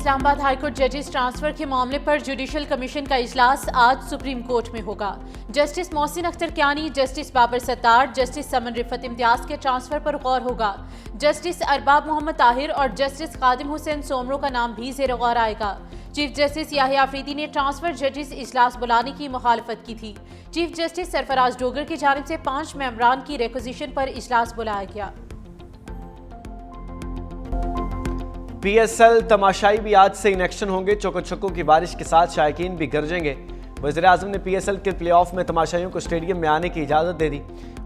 اسلام آباد high court ججز transfer کے معاملے پر جوڈیشل کمیشن کا اجلاس آج سپریم کورٹ میں ہوگا۔ جسٹس محسن اختر کیانی، جسٹس بابر ستار، جسٹس سمن رفت امتیاز کے ٹرانسفر پر غور ہوگا۔ جسٹس ارباب محمد طاہر اور جسٹس خادم حسین سومرو کا نام بھی زیر غور آئے گا۔ چیف جسٹس یحییٰ آفریدی نے ٹرانسفر ججز اجلاس بلانے کی مخالفت کی تھی۔ چیف جسٹس سرفراز ڈوگر کی جانب سے 5 ممبران کی ریکوزیشن پر اجلاس بلایا گیا۔ پی ایس ایل تماشائی بھی آج سے ان ایکشن ہوں گے۔ چوکو چھکوں کی بارش کے ساتھ شائقین بھی گرجیں گے۔ وزیراعظم نے پی ایس ایل کے پلے آف میں تماشائیوں کو اسٹیڈیم میں آنے کی اجازت دے دی۔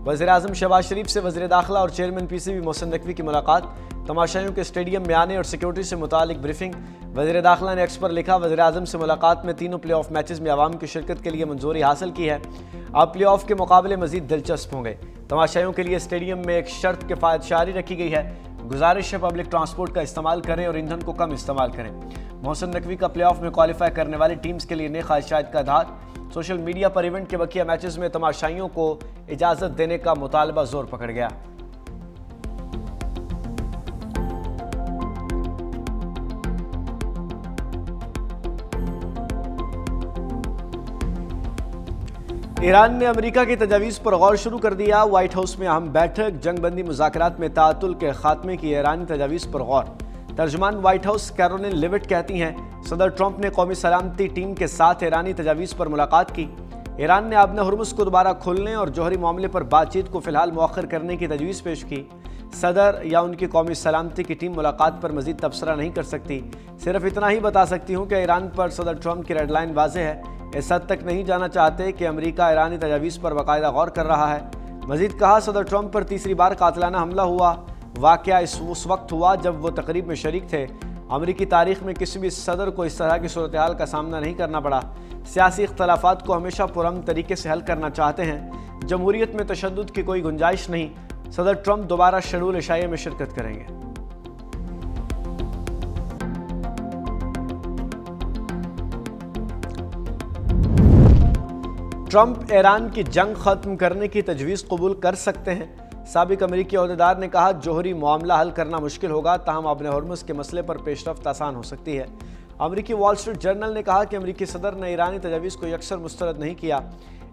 وزیراعظم شہباز شریف سے وزیر داخلہ اور chairman P C B Mohsin Naqvi کی ملاقات، تماشائیوں کے اسٹیڈیم میں آنے اور سیکیورٹی سے متعلق بریفنگ۔ وزیر داخلہ نے ایکس پر لکھا، وزیراعظم سے ملاقات میں تینوں پلے آف میچز میں عوام کی شرکت کے لیے منظوری حاصل کی ہے۔ اب پلے آف کے مقابلے مزید دلچسپ ہوں گے۔ تماشائیوں کے لیے اسٹیڈیم میں ایک شرط کفایت شعاری رکھی گئی ہے، گزارش ہے پبلک ٹرانسپورٹ کا استعمال کریں اور ایندھن کو کم استعمال کریں۔ محسن نقوی کا پلے آف میں کوالیفائی کرنے والی ٹیمز کے لیے نئی خواہشات کا اظہار۔ سوشل میڈیا پر ایونٹ کے بقیہ میچز میں تماشائیوں کو اجازت دینے کا مطالبہ زور پکڑ گیا۔ ایران نے امریکہ کی تجاویز پر غور شروع کر دیا۔ وائٹ ہاؤس میں اہم بیٹھک، جنگ بندی مذاکرات میں تعطل کے خاتمے کی ایرانی تجاویز پر غور۔ ترجمان وائٹ ہاؤس کیرولین لیوٹ کہتی ہیں، صدر ٹرمپ نے قومی سلامتی ٹیم کے ساتھ ایرانی تجاویز پر ملاقات کی۔ ایران نے آبِ ہرمز کو دوبارہ کھولنے اور جوہری معاملے پر بات چیت کو فی الحال مؤخر کرنے کی تجویز پیش کی۔ صدر یا ان کی قومی سلامتی کی ٹیم ملاقات پر مزید تبصرہ نہیں کر سکتی۔ صرف اتنا ہی بتا سکتی ہوں کہ ایران پر صدر ٹرمپ کی ریڈ لائن واضح ہے، اس حد تک نہیں جانا چاہتے کہ امریکہ ایرانی تجاویز پر باقاعدہ غور کر رہا ہے۔ مزید کہا، صدر ٹرمپ پر تیسری بار قاتلانہ حملہ ہوا۔ واقعہ اس وقت ہوا جب وہ تقریب میں شریک تھے۔ امریکی تاریخ میں کسی بھی صدر کو اس طرح کی صورتحال کا سامنا نہیں کرنا پڑا۔ سیاسی اختلافات کو ہمیشہ پرامن طریقے سے حل کرنا چاہتے ہیں۔ جمہوریت میں تشدد کی کوئی گنجائش نہیں۔ صدر ٹرمپ دوبارہ شیڈول عشائیہ میں شرکت کریں گے۔ ٹرمپ ایران کی جنگ ختم کرنے کی تجویز قبول کر سکتے ہیں۔ سابق امریکی عہدیدار نے کہا، جوہری معاملہ حل کرنا مشکل ہوگا، تاہم آبِ ہرمز کے مسئلے پر پیش رفت آسان ہو سکتی ہے۔ امریکی وال اسٹریٹ جرنل نے کہا کہ امریکی صدر نے ایرانی تجاویز کو یکسر مسترد نہیں کیا،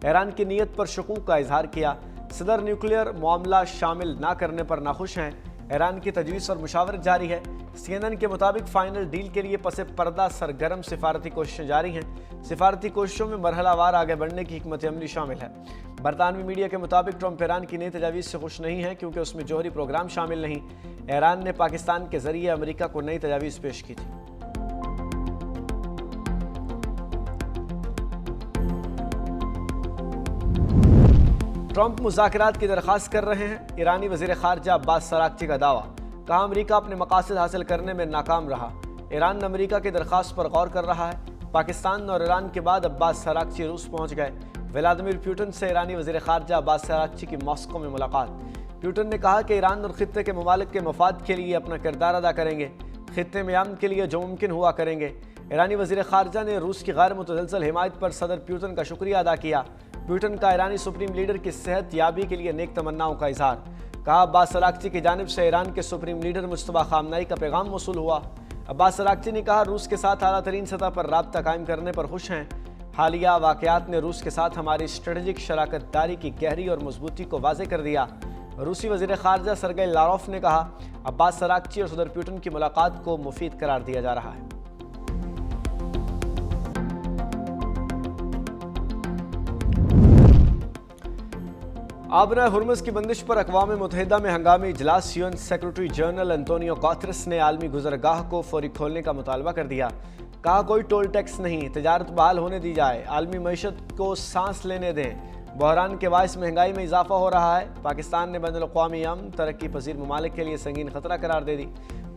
ایران کی نیت پر شکوک کا اظہار کیا۔ صدر نیوکلیئر معاملہ شامل نہ کرنے پر ناخوش ہیں۔ ایران کی تجویز اور مشاورت جاری ہے۔ سی این این کے مطابق فائنل ڈیل کے لیے پس پردہ سرگرم سفارتی کوششیں جاری ہیں۔ سفارتی کوششوں میں مرحلہ وار آگے بڑھنے کی حکمت عملی شامل ہے۔ برطانوی میڈیا کے مطابق ٹرمپ ایران کی نئی تجاویز سے خوش نہیں ہے کیونکہ اس میں جوہری پروگرام شامل نہیں۔ ایران نے پاکستان کے ذریعے امریکہ کو نئی تجاویز پیش کی تھی۔ ٹرمپ مذاکرات کی درخواست کر رہے ہیں۔ ایرانی وزیر خارجہ عباس سراغچی کا دعویٰ، کہا امریکہ اپنے مقاصد حاصل کرنے میں ناکام رہا۔ ایران امریکہ کی درخواست پر غور کر رہا ہے۔ پاکستان اور ایران کے بعد عباس سراغچی روس پہنچ گئے۔ ولادیمیر پوٹن سے ایرانی وزیر خارجہ عباس سراغچی کی ماسکو میں ملاقات۔ پوٹن نے کہا کہ ایران اور خطے کے ممالک کے مفاد کے لیے اپنا کردار ادا کریں گے، خطے میں امن کے لیے جو ممکن ہوا کریں گے۔ ایرانی وزیر خارجہ نے روس کی غیر متزلزل حمایت پر صدر پوٹن کا شکریہ ادا کیا۔ پوٹن کا ایرانی سپریم لیڈر کی صحت یابی کے لیے نیک تمناؤں کا اظہار۔ کہا، عباس سراغچی کی جانب سے ایران کے سپریم لیڈر مجتبیٰ خامنہئی کا پیغام موصول ہوا۔ عباس سراغچی نے کہا، روس کے ساتھ اعلیٰ ترین سطح پر رابطہ قائم کرنے پر خوش ہیں۔ حالیہ واقعات نے روس کے ساتھ ہماری اسٹریٹجک شراکت داری کی گہری اور مضبوطی کو واضح کر دیا۔ روسی وزیر خارجہ سرگئی لاروف نے کہا، عباس سراغچی اور صدر پوٹن کی ملاقات کو مفید قرار دیا جا رہا ہے۔ آبِ ہرمز کی بندش پر اقوام متحدہ میں ہنگامی اجلاس۔ U N secretary general Antonio Guterres نے عالمی گزرگاہ کو فوری کھولنے کا مطالبہ کر دیا۔ کہا، کوئی ٹول ٹیکس نہیں، تجارت بحال ہونے دی جائے، عالمی معیشت کو سانس لینے دیں۔ بحران کے باعث مہنگائی میں اضافہ ہو رہا ہے۔ پاکستان نے بین الاقوامی امن ترقی پذیر ممالک کے لیے سنگین خطرہ قرار دے دی۔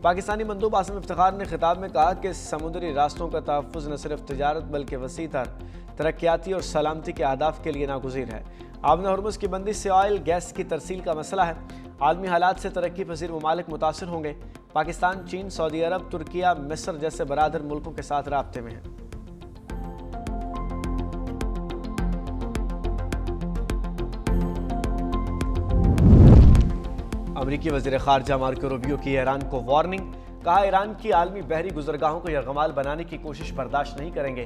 پاکستانی مندوب عاصم افتخار نے خطاب میں کہا کہ سمندری راستوں کا تحفظ نہ صرف تجارت بلکہ وسیع تر ترقیاتی اور سلامتی کے اہداف کے لیے ناگزیر ہے۔ آبِ ہرمز کی بندش سے آئل گیس کی ترسیل کا مسئلہ ہے۔ عالمی حالات سے ترقی پذیر ممالک متاثر ہوں گے۔ پاکستان، چین، سعودی عرب، ترکیہ، مصر جیسے برادر ملکوں کے ساتھ رابطے میں ہیں۔ امریکی وزیر خارجہ مارکو روبیو کی ایران کو وارننگ، کہا ایران کی عالمی بحری گزرگاہوں کو یرغمال بنانے کی کوشش برداشت نہیں کریں گے،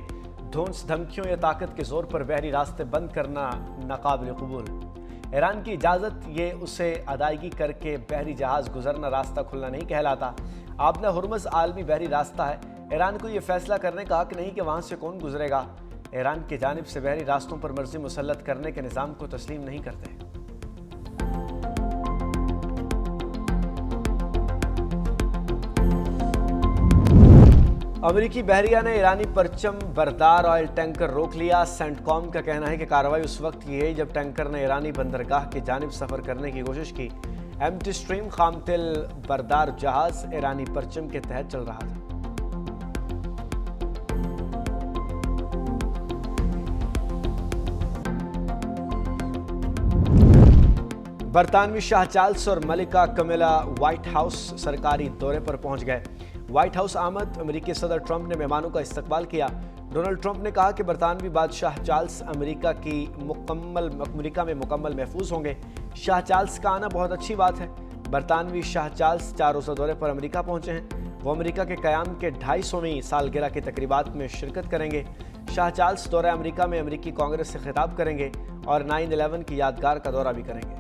دھونس دھمکیوں یا طاقت کے زور پر بحری راستے بند کرنا ناقابل قبول۔ ایران کی اجازت یہ اسے ادائیگی کر کے بحری جہاز گزرنا راستہ کھلنا نہیں کہلاتا۔ آبنہ ہرمز عالمی بحری راستہ ہے، ایران کو یہ فیصلہ کرنے کا حق نہیں کہ وہاں سے کون گزرے گا۔ ایران کی جانب سے بحری راستوں پر مرزی مسلط کرنے کے نظام کو تسلیم نہیں کرتے۔ امریکی بحریہ نے ایرانی پرچم بردار آئل ٹینکر روک لیا۔ سینٹ کام کا کہنا ہے کہ کارروائی اس وقت کی ہے جب ٹینکر نے ایرانی بندرگاہ کی جانب سفر کرنے کی کوشش کی۔ ایمٹی سٹریم خام تیل بردار جہاز ایرانی پرچم کے تحت چل رہا تھا۔ برطانوی شاہ چارلس اور ملکہ کمیلا وائٹ ہاؤس سرکاری دورے پر پہنچ گئے۔ وائٹ ہاؤس آمد امریکی صدر ٹرمپ نے مہمانوں کا استقبال کیا۔ ڈونلڈ ٹرمپ نے کہا کہ برطانوی بادشاہ چارلس امریکہ میں مکمل محفوظ ہوں گے۔ شاہ چارلس کا آنا بہت اچھی بات ہے۔ برطانوی شاہ چارلس 4 روزہ دورے پر امریکہ پہنچے ہیں۔ وہ امریکہ کے قیام کے 250ویں سالگرہ کی تقریبات میں شرکت کریں گے۔ شاہ چارلس دورہ امریکہ میں امریکی کانگریس سے خطاب کریں گے اور 9/11 کی یادگار کا دورہ بھی کریں گے۔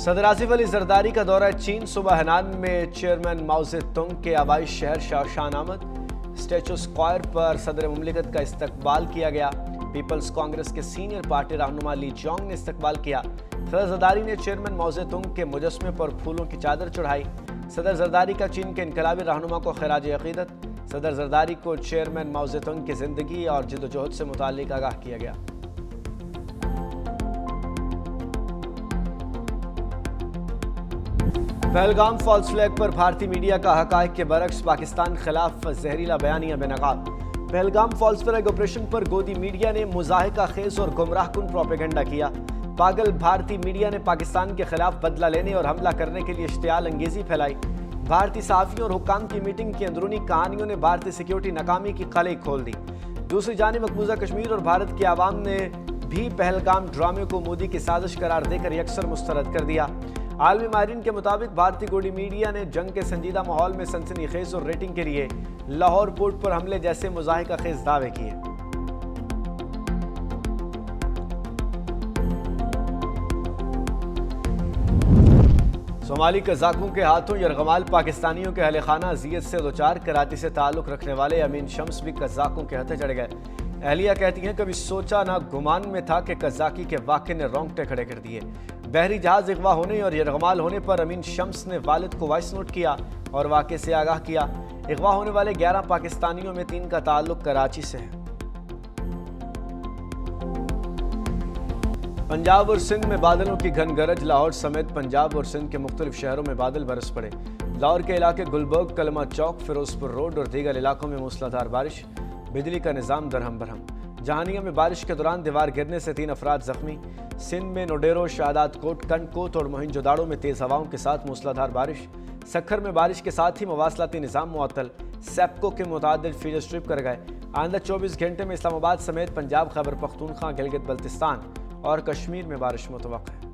صدر آصف علی زرداری کا دورہ چین، صبح ہینان میں چیئرمین ماؤ زے تونگ کے آبائی شہر شاوشان آمد۔ اسٹیچو اسکوائر پر صدر مملکت کا استقبال کیا گیا۔ پیپلز کانگریس کے سینئر پارٹی رہنما لی جونگ نے استقبال کیا۔ صدر زرداری نے چیئرمین ماؤ زے تونگ کے مجسمے پر پھولوں کی چادر چڑھائی۔ صدر زرداری کا چین کے انقلابی رہنما کو خراج عقیدت۔ صدر زرداری کو چیئرمین ماؤ زے تونگ کی زندگی اور جدوجہد سے متعلق آگاہ کیا گیا۔ پہلگام فالس فلیگ پر بھارتی میڈیا کا حقائق کے برعکس پاکستان خلاف زہریلا بیانیہ بے نقاب۔ پہلگام فالس فلیگ آپریشن پر گودی میڈیا نے مضحکہ خیز اور گمراہ کن پروپیگنڈا کیا۔ پاگل بھارتی میڈیا نے پاکستان کے خلاف بدلہ لینے اور حملہ کرنے کے لیے اشتعال انگیزی پھیلائی۔ بھارتی صحافیوں اور حکام کی میٹنگ کی اندرونی کہانیوں نے بھارتی سیکیورٹی ناکامی کی قلعیں کھول دی۔ دوسری جانب مقبوضہ کشمیر اور بھارت کے عوام نے بھی پہلگام ڈرامے کو مودی کی سازش قرار دے کر یکسر مسترد کر دیا۔ عالمی ماہرین کے مطابق بھارتی گوڑی میڈیا نے جنگ کے سنجیدہ ماحول میں سنسنی خیز اور ریٹنگ کے لیے لاہور پورٹ پر حملے جیسے مضحکہ خیز دعوے کیے۔ صومالی قزاقوں کے ہاتھوں یرغمال پاکستانیوں کے اہل خانہ اذیت سے دوچار۔ کراچی سے تعلق رکھنے والے امین شمس بھی قزاقوں کے ہتھے چڑھ گئے۔ اہلیہ کہتی ہیں کبھی سوچا نہ گمان میں تھا کہ قزاقی کے واقعے نے رونگٹے کھڑے کر دیے۔ بحری جہاز اغوا ہونے اور یرغمال ہونے پر امین شمس نے والد کو وائس نوٹ کیا اور واقعے سے آگاہ کیا۔ اغوا ہونے والے 11 پاکستانیوں میں 3 کا تعلق کراچی سے ہے۔ پنجاب اور سندھ میں بادلوں کی گھن گرج۔ لاہور سمیت پنجاب اور سندھ کے مختلف شہروں میں بادل برس پڑے۔ لاہور کے علاقے گلبرگ، کلمہ چوک، فیروز پور روڈ اور دیگر علاقوں میں موسلادھار بارش۔ بجلی کا نظام درہم برہم۔ جہانیہ میں بارش کے دوران دیوار گرنے سے 3 افراد زخمی۔ سندھ میں نوڈیرو، شہادات کوٹ، کنڈ کوت اور موہنجو داڑو میں تیز ہواؤں کے ساتھ موسلادھار بارش۔ سکھر میں بارش کے ساتھ ہی مواصلاتی نظام معطل۔ سیپکو کے متعدد فیڈر ٹرپ کر گئے۔ آئندہ 24 گھنٹے میں اسلام آباد سمیت پنجاب، خیبر پختونخوا، گلگت بلتستان اور کشمیر میں بارش متوقع ہے۔